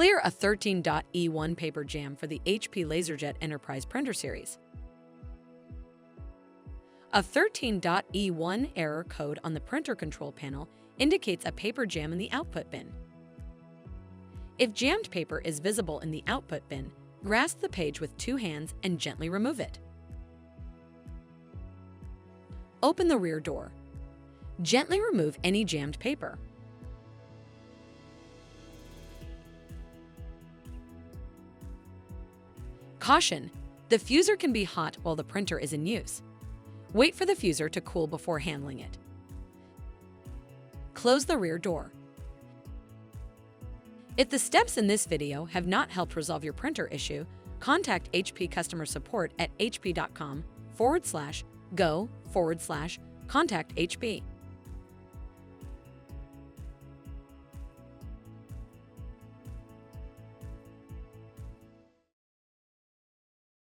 Clear a 13.E1 paper jam for the HP LaserJet Enterprise printer series. A 13.E1 error code on the printer control panel indicates a paper jam in the output bin. If jammed paper is visible in the output bin, grasp the page with 2 hands and gently remove it. Open the rear door. Gently remove any jammed paper. Caution: the fuser can be hot while the printer is in use. Wait for the fuser to cool before handling it. Close the rear door. If the steps in this video have not helped resolve your printer issue, contact HP customer support at hp.com/go/contact HP.